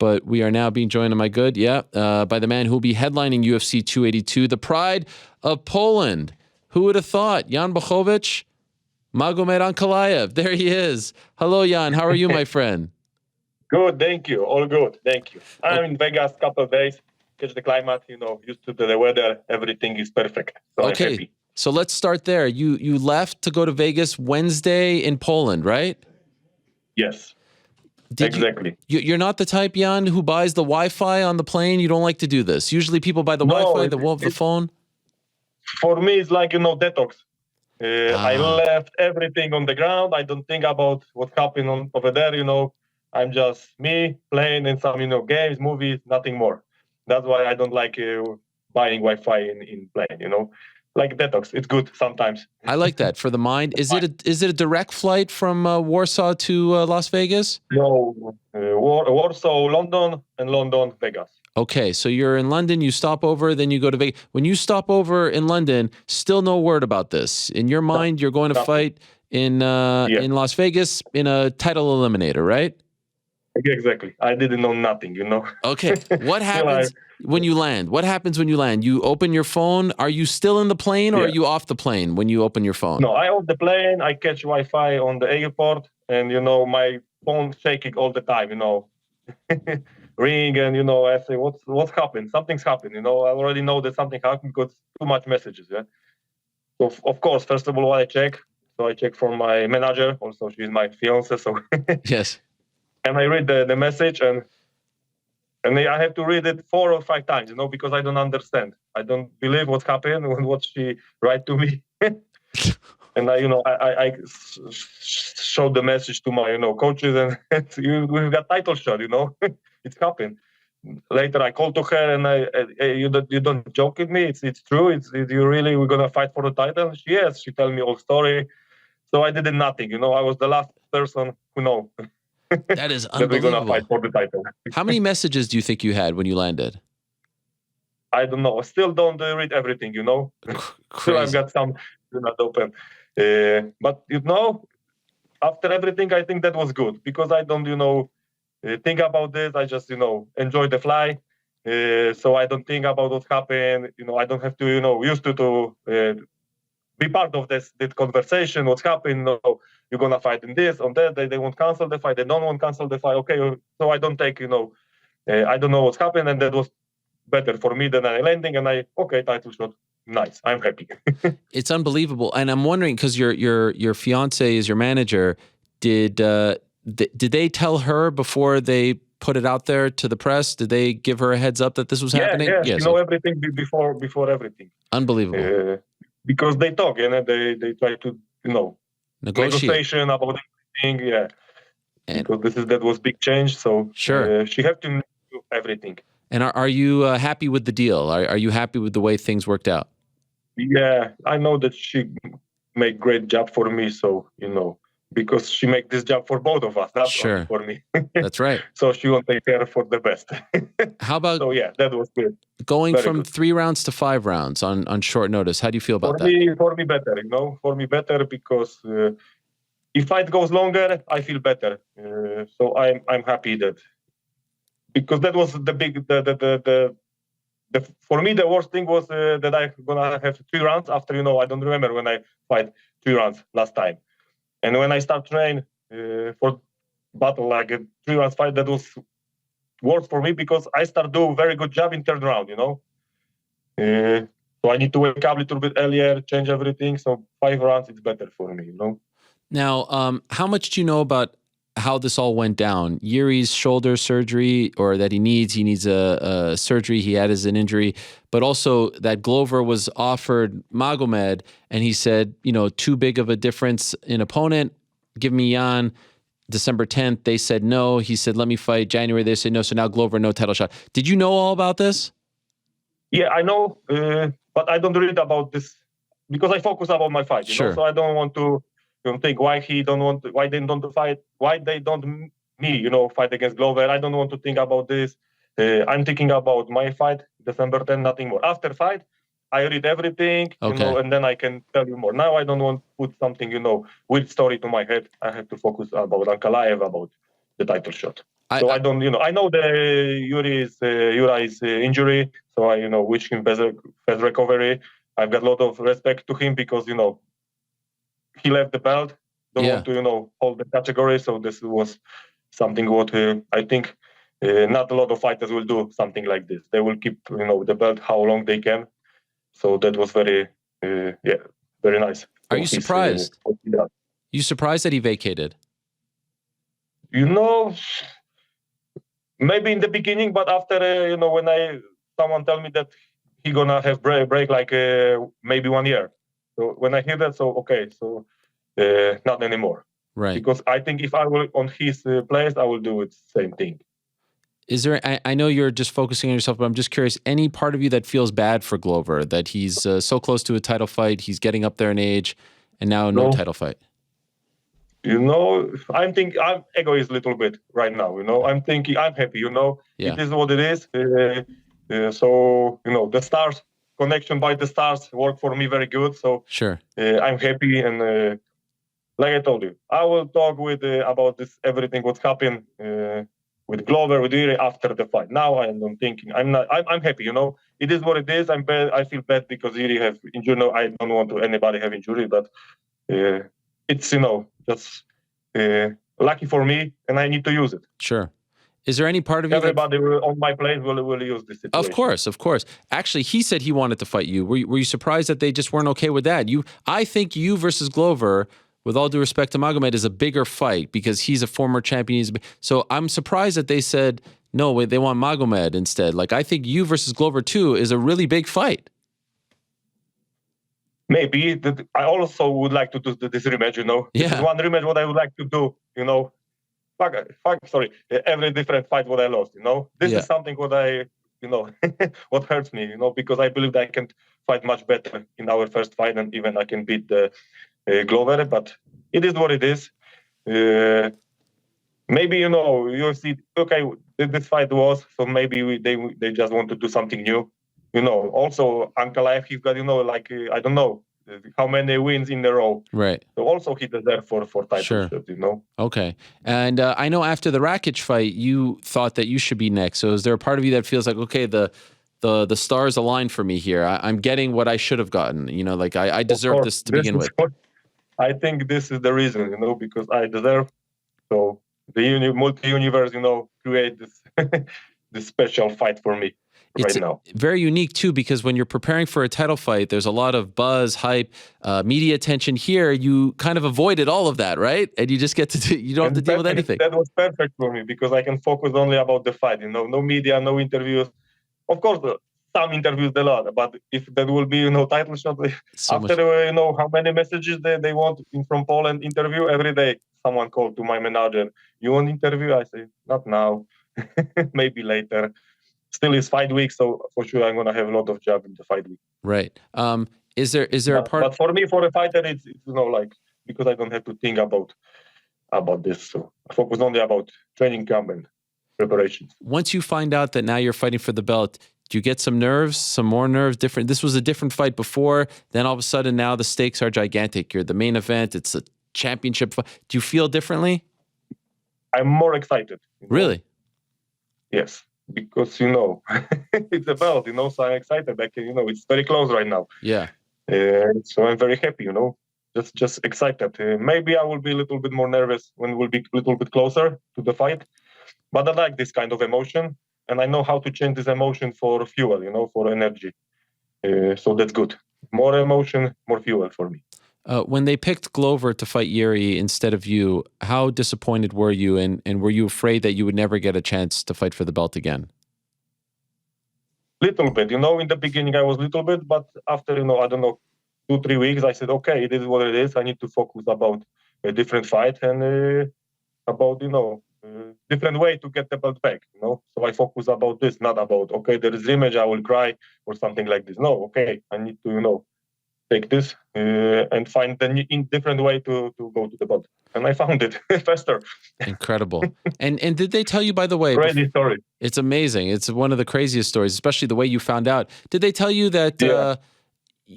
but we are now being joined, am I good? Yeah, by the man who will be headlining UFC 282, the pride of Poland. Who would have thought? Jan Blachowicz, Magomed Ankalaev. There he is. Hello, Jan. How are you, my friend? Good, thank you. All good, thank you. I'm in Vegas couple of days, catch the climate, used to the weather. Everything is perfect, so I'm happy. So let's start there. You left to go to Vegas Wednesday in Poland, right? Yes, exactly. You're not the type, Jan, who buys the Wi-Fi on the plane. You don't like to do this. Usually people buy the Wi-Fi, the phone. For me, it's like, detox. I left everything on the ground. I don't think about what's happening over there, I'm just me playing in some, games, movies, nothing more. That's why I don't like buying Wi-Fi in plane, like detox. It's good sometimes. I like that for the mind. Is it a direct flight from Warsaw to Las Vegas? No, Warsaw, London, and London, Vegas. Okay, so you're in London, you stop over, then you go to Vegas. When you stop over in London, still no word about this. In your mind, you're going to fight in Las Vegas in a title eliminator, right? Exactly. I didn't know nothing, Okay. What happens when you land? What happens when you land? You open your phone. Are you still in the plane or are you off the plane when you open your phone? No, I off the plane. I catch Wi-Fi on the airport and, my phone shaking all the time, ring and, I say, what's happened? Something's happened, I already know that something happened because too much messages, yeah? So, of course, first of all, I check. So I check from my manager. Also, she's my fiance, so... Yes. And I read the message and I have to read it 4 or 5 times, because I don't understand. I don't believe what's happened and what she write to me. And I showed the message to my, coaches and we've got title shot, it's happened. Later I called to her and you don't joke with me. It's true. You really, we're going to fight for the title? Yes. She told me all story. So I did nothing, I was the last person who know. That is unbelievable. That we're gonna fight for the title. How many messages do you think you had when you landed? I don't know. I still don't read everything, Still I've got some not open. But after everything, I think that was good because I don't, think about this. I just, enjoy the fly. So I don't think about what happened. I don't have to, used to be part of this conversation. What's happened? You're gonna fight in this, on that. They won't cancel the fight. They don't want to cancel the fight. Okay, so I don't take, I don't know what's happened, and that was better for me than I landing. And title shot, nice. I'm happy. It's unbelievable, and I'm wondering because your fiance is your manager. Did they tell her before they put it out there to the press? Did they give her a heads up that this was happening? Yeah, everything before everything. Unbelievable. Because they talk and they try to, negotiation about everything, yeah. And because that was big change, so sure. She have to do everything. And are you happy with the deal? Are you happy with the way things worked out? Yeah, I know that she make great job for me, so, because she make this job for both of us, not only for me. That's right. So she won't take care for the best. How about... So yeah, that was good. Going very from good. 3 rounds to 5 rounds on short notice. How do you feel about that? For me better, For me better because if fight goes longer, I feel better. So I'm happy that... Because that was the big... for me, the worst thing was that I'm going to have 3 rounds after, I don't remember when I fight 3 rounds last time. And when I start train for battle, like a 3 rounds fight, that was worse for me because I start do very good job in 3rd round, So I need to wake up a little bit earlier, change everything. So 5 rounds, it's better for me, Now, how much do you know about how this all went down? Yuri's shoulder surgery, or that he needs a surgery he had as an injury, but also that Glover was offered Magomed, and he said, too big of a difference in opponent. Give me Jan. December 10th, they said no. He said, let me fight. January, they said no. So now Glover, no title shot. Did you know all about this? Yeah, I know, but I don't read about this because I focus about my fight. So I don't want to think why they don't want to fight, why they don't me, fight against Glover. I don't want to think about this. I'm thinking about my fight, December 10th, nothing more. After fight, I read everything, and then I can tell you more. Now I don't want to put something, weird story to my head. I have to focus about Ankalaev, about the title shot. So I don't, I know the Uri's injury, so I, wish him fast recovery. I've got a lot of respect to him because, he left the belt, don't want to, hold the category. So this was something what I think not a lot of fighters will do something like this. They will keep, the belt how long they can. So that was very, very nice. Are you surprised? You surprised that he vacated? Maybe in the beginning, but after, when someone tell me that he gonna have break like maybe 1 year. So when I hear that, so okay, so not anymore. Right. Because I think if I were on his place, I will do it same thing. Is there, I know you're just focusing on yourself, but I'm just curious, any part of you that feels bad for Glover, that he's so close to a title fight, he's getting up there in age, and now no title fight? I'm egoist a little bit right now, I'm thinking I'm happy, it is what it is. So, the stars, connection by the stars work for me very good. So sure, I'm happy. And like I told you, I will talk with about this, everything what's happened with Glover, with Iri after the fight. Now I'm thinking, I'm happy, it is what it is. I'm bad. I feel bad because Iri have injury. I don't want to anybody have injury, but it's, just lucky for me, and I need to use it. Sure. Is there any part of you everybody on my place will use this situation? Of course. Actually, he said he wanted to fight you. Were you surprised that they just weren't okay with that? I think you versus Glover, with all due respect to Magomed, is a bigger fight because he's a former champion. So I'm surprised that they said no, they want Magomed instead. Like, I think you versus Glover too is a really big fight. Maybe I also would like to do this rematch. This is one rematch what I would like to do. Sorry, every different fight what I lost. This is something what I, what hurts me. Because I believe that I can fight much better in our first fight, and even I can beat Glover. But it is what it is. Maybe UFC. Okay, this fight was so. Maybe they just want to do something new. Also Ankalaev, he's got I don't know how many wins in a row. Right. So also he deserves for title shot, Okay. And I know after the Rakic fight, you thought that you should be next. So is there a part of you that feels like, okay, the stars aligned for me here? I'm getting what I should have gotten. I deserve this to begin with. I think this is the reason, because I deserve. So the multi-universe, create this this special fight for me. It's right now. Very unique too, because when you're preparing for a title fight, there's a lot of buzz, hype, media attention. Here, you kind of avoided all of that, right? And you just get to you don't have to deal with anything. That was perfect for me because I can focus only about the fight. No media, no interviews. Of course, some interviews a lot, but if that will be title shot after how many messages they want from Poland interview every day. Someone called to my manager. You want interview? I say not now, maybe later. Still is 5 weeks, so for sure I'm gonna have a lot of job in the 5 weeks. Right. Is there a part? But for me, for a fighter, it's because I don't have to think about this. So I focus only about training camp and preparations. Once you find out that now you're fighting for the belt, do you get some more nerves? Different. This was a different fight before. Then all of a sudden, now the stakes are gigantic. You're the main event. It's a championship. Do you feel differently? I'm more excited. Really? Yes. Because it's a belt, so I'm excited. It's very close right now. Yeah. So I'm very happy, just excited. Maybe I will be a little bit more nervous when we'll be a little bit closer to the fight. But I like this kind of emotion, and I know how to change this emotion for fuel, for energy. So that's good. More emotion, more fuel for me. When they picked Glover to fight Yuri instead of you, how disappointed were you? And were you afraid that you would never get a chance to fight for the belt again? Little bit, in the beginning I was little bit, but after, I don't know, 2-3 weeks, I said, okay, it is what it is. I need to focus about a different fight and about, different way to get the belt back, So I focus about this, not about, okay, there is rematch, I will cry or something like this. No, okay, I need to, take this and find the different way to go to the belt. And I found it faster. Incredible. And did they tell you, by the way? Crazy story. It's amazing. It's one of the craziest stories, especially the way you found out. Did they tell you that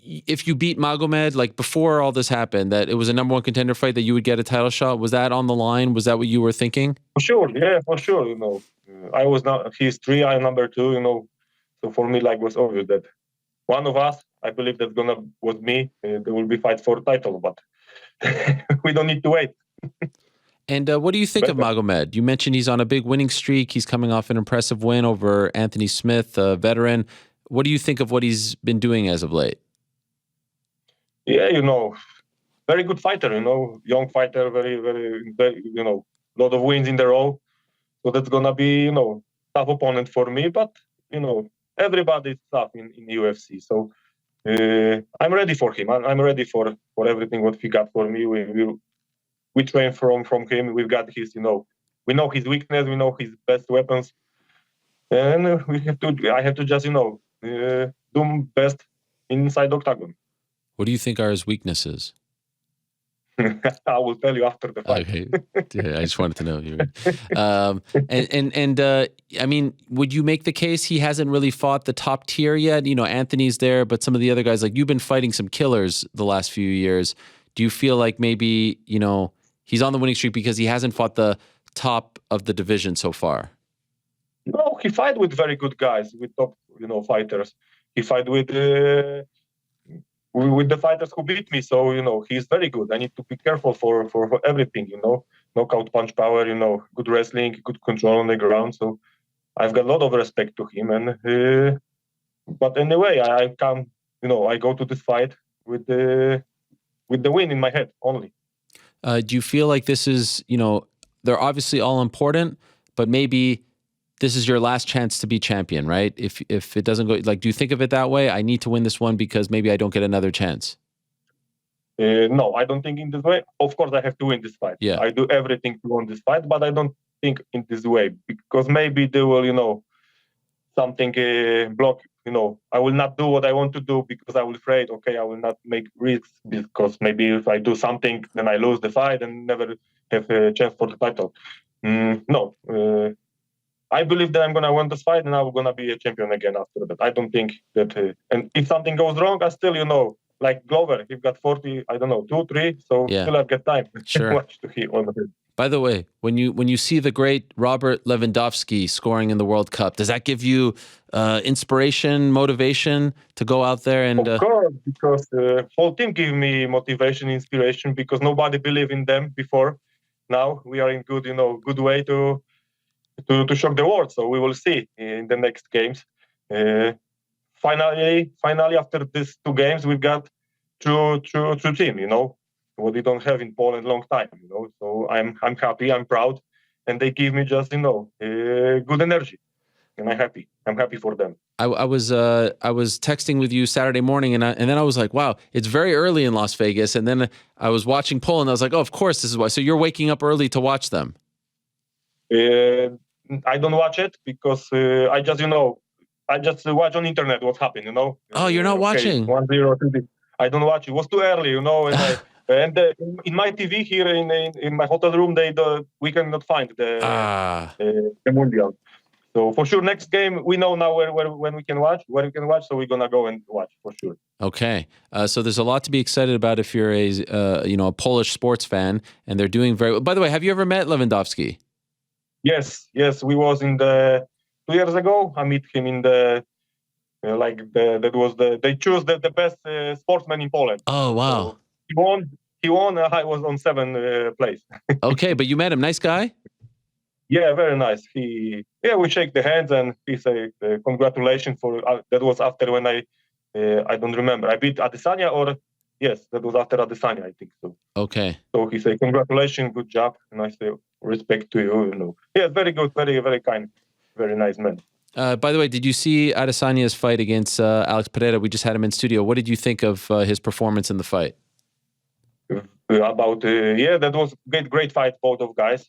if you beat Magomed, like before all this happened, that it was a number one contender fight, that you would get a title shot? Was that on the line? Was that what you were thinking? For sure, yeah, for sure. I was not. He's 3, I'm number 2. So for me, like, was obvious that one of us, I believe that's was me. There will be fight for title, but we don't need to wait. And what do you think of Magomed? You mentioned he's on a big winning streak. He's coming off an impressive win over Anthony Smith, a veteran. What do you think of what he's been doing as of late? Yeah, very good fighter. Young fighter, very, very, lot of wins in the row. So that's gonna be, tough opponent for me. But everybody's tough in UFC. So I'm ready for him. I'm ready for everything what he got for me. We train from him. We've got his, we know his weakness. We know his best weapons, and I have to just, do best inside octagon. What do you think are his weaknesses? I will tell you after the fight. Okay. Yeah, I just wanted to know. I mean, would you make the case he hasn't really fought the top tier yet? Anthony's there, but some of the other guys, like, you've been fighting some killers the last few years. Do you feel like maybe, he's on the winning streak because he hasn't fought the top of the division so far? No, he fight with very good guys, with top, fighters. He fight with the fighters who beat me. So, he's very good. I need to be careful for everything, knockout punch power, good wrestling, good control on the ground. So I've got a lot of respect to him. And but anyway, I come, I go to this fight with the win in my head only. Do you feel like this is, they're obviously all important, but maybe this is your last chance to be champion, right? If it doesn't go, like, do you think of it that way? I need to win this one because maybe I don't get another chance. No, I don't think in this way. Of course, I have to win this fight. Yeah. I do everything to win this fight, but I don't think in this way because maybe they will, something block. I will not do what I want to do because I will afraid. Okay, I will not make risks because maybe if I do something, then I lose the fight and never have a chance for the title. No. I believe that I'm going to win this fight and I'm going to be a champion again after that. I don't think that... and if something goes wrong, I still, like Glover, he's got 40, I don't know, 2, 3, so still I've got time to watch to hear on him. By the way, when you see the great Robert Lewandowski scoring in the World Cup, does that give you inspiration, motivation to go out there and... Of course, because the whole team gave me motivation, inspiration, because nobody believed in them before. Now we are in good way to shock the world. So we will see in the next games. Finally, after these 2 games, we've got true team. What we don't have in Poland long time. So I'm happy, I'm proud, and they give me just good energy, and I'm happy. I'm happy for them. I was texting with you Saturday morning, and then I was like, wow, it's very early in Las Vegas, and then I was watching Poland. I was like, oh, of course, this is why. So you're waking up early to watch them. I don't watch it because I just watch on internet what's happening, Oh, you're not watching? 1-0. I don't watch it. It was too early, and in my TV here in my hotel room, we cannot find the Mundial. So for sure, next game we know now where we can watch, so we're gonna go and watch for sure. Okay, so there's a lot to be excited about if you're a Polish sports fan, and they're doing very well. By the way, have you ever met Lewandowski? Yes, we was in the 2 years ago. I met him in the they choose the best sportsman in Poland. Oh wow! So he won. I was on 7th place. Okay, but you met him. Nice guy. Yeah, very nice. We shake the hands and he say congratulations for that was after when I don't remember. I beat Adesanya or yes, that was after Adesanya, I think so. Okay. So he say congratulations, good job, and I say respect to you. Yeah, very good, very very kind, very nice man. By the way, did you see Adesanya's fight against Alex Pereira? We just had him in studio. What did you think of his performance in the fight? That was great fight, both of guys.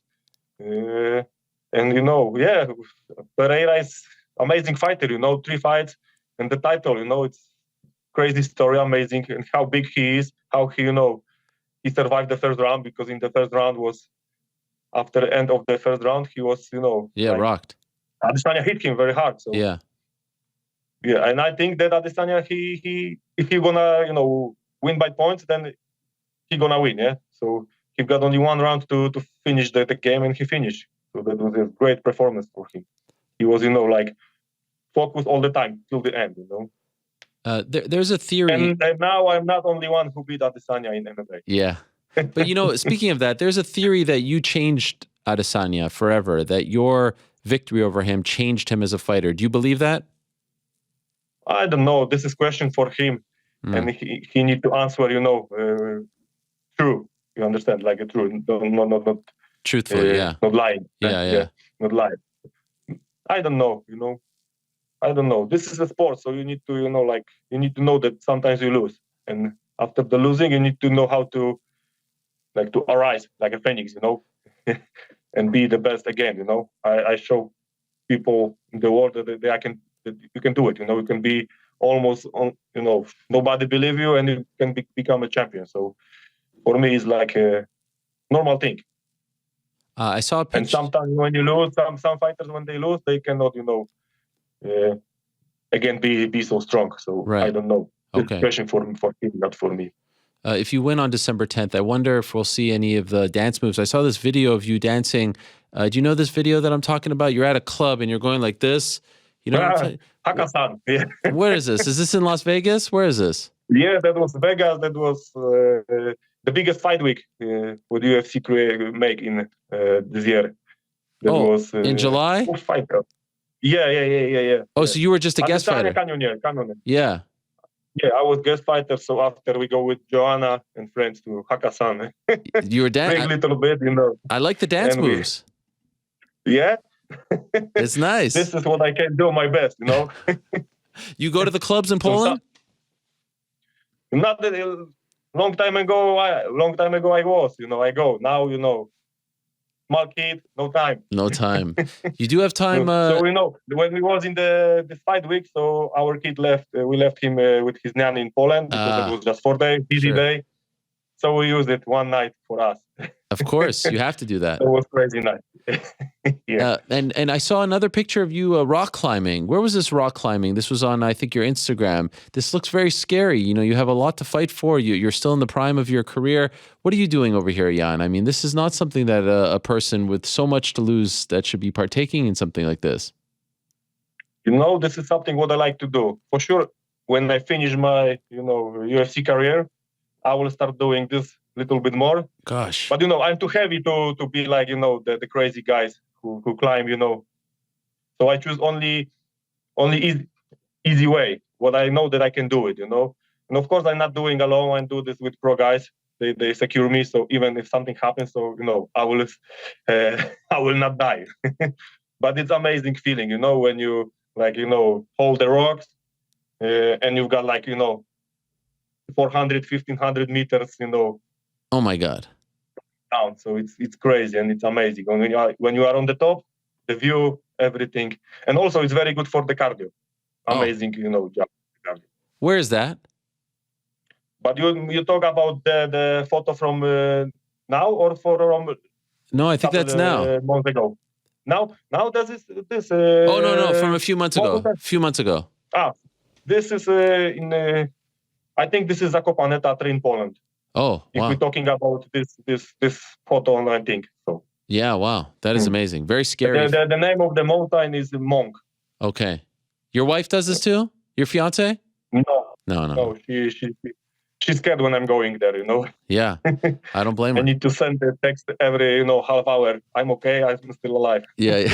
Pereira is amazing fighter, 3 fights and the title, it's crazy story, amazing, and how big he is, how he, he survived the first round, because in the first round was, after the end of the first round, he was, rocked. Adesanya hit him very hard. So yeah, and I think that Adesanya, he if he gonna win by points, then he gonna win. Yeah. So he got only one round to finish the game, and he finished. So that was a great performance for him. He was like focused all the time till the end. There's a theory. And now I'm not only one who beat Adesanya in MMA. Yeah. But speaking of that, there's a theory that you changed Adesanya forever, that your victory over him changed him as a fighter. Do you believe that? I don't know. This is a question for him, and he need to answer. True. You understand, like a true, not truthfully, yeah, not lying. Yeah, not lying. I don't know. I don't know. This is a sport, so you need to, you need to know that sometimes you lose, and after the losing, you need to know how to, to arise like a phoenix, and be the best again. I show people in the world that that you can do it. You can be almost on. Nobody believe you, and you can become a champion. So for me, it's like a normal thing. I saw a picture. And sometimes when you lose, some fighters when they lose, they cannot, again be so strong. So right. I don't know. Okay. Question for him, not for me. If you win on December 10th, I wonder if we'll see any of the dance moves. I saw this video of you dancing. Do you know this video that I'm talking about? You're at a club and you're going like this. You know what I'm saying? Hakasan. Yeah. Where is this? Is this in Las Vegas? Where is this? Yeah, that was Vegas. That was the biggest fight week what UFC make in this year. That was in July? Fight. Yeah. Oh, so you were just a guest fighter? Yeah. Yeah, I was guest fighter. So after we go with Joanna and friends to Hakasan. You were dancing a little bit, I like the dance moves. Yeah. It's nice. This is what I can do my best, You go to the clubs in Poland? Not a long time ago I was, I go. Now, small kid, no time. No time. You do have time. So, when we was in this fight week, so our kid left, we left him with his nanny in Poland because it was just 4 days, busy day. So we used it one night for us. Of course, you have to do that. It was crazy night. Yeah. And I saw another picture of you rock climbing. Where was this rock climbing? This was on, I think, your Instagram. This looks very scary. You have a lot to fight for. You're still in the prime of your career. What are you doing over here, Jan? I mean, this is not something that a person with so much to lose that should be partaking in something like this. This is something what I like to do. For sure, when I finish my, UFC career, I will start doing this little bit more. Gosh. But, I'm too heavy to be like, the crazy guys who climb, So I choose only easy way. What I know that I can do it, And of course, I'm not doing alone. I do this with pro guys. They secure me. So even if something happens, so, I will not die. But it's amazing feeling, when you hold the rocks and you've got 400, 1,500 meters, Oh my God. Down. So it's crazy and it's amazing. When you are on the top, the view, everything, and also it's very good for the cardio. Amazing, job. Where is that? But you talk about the photo from now or from? No, I think that's now. Months ago. Now this. Oh no, from a few months ago. A few months ago. This is in. I think this is Zakopane Tatry in Poland. Oh, if wow. we're talking about this photo, I think so. Yeah, wow, that is amazing. Very scary. The name of the mountain is Monk. Okay, your wife does this too? Your fiance? No. She's scared when I'm going there. Yeah, I don't blame her. I need to send a text every half hour. I'm okay. I'm still alive. Yeah.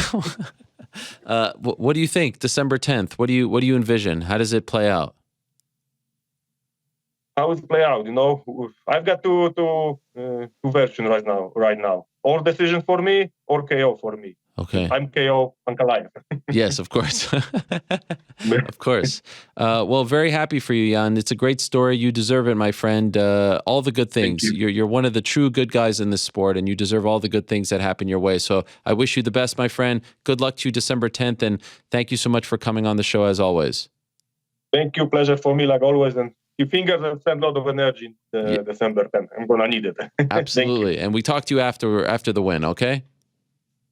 What do you think? December 10th. What do you envision? How does it play out? How it play out? I've got two versions right now. Or decision for me, or KO for me. Okay. I'm KO, Ankalaev. Yes, of course. Of course. Well, very happy for you, Jan. It's a great story. You deserve it, my friend. All the good things. You're one of the true good guys in this sport, and you deserve all the good things that happen your way. So I wish you the best, my friend. Good luck to you December 10th, and thank you so much for coming on the show as always. Thank you. Pleasure for me, like always. And your fingers have sent a lot of energy December 10th. I'm going to need it. Absolutely. And we talk to you after the win, okay?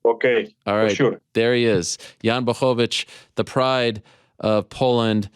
Okay. All right. For sure. There he is. Jan Blachowicz, the pride of Poland.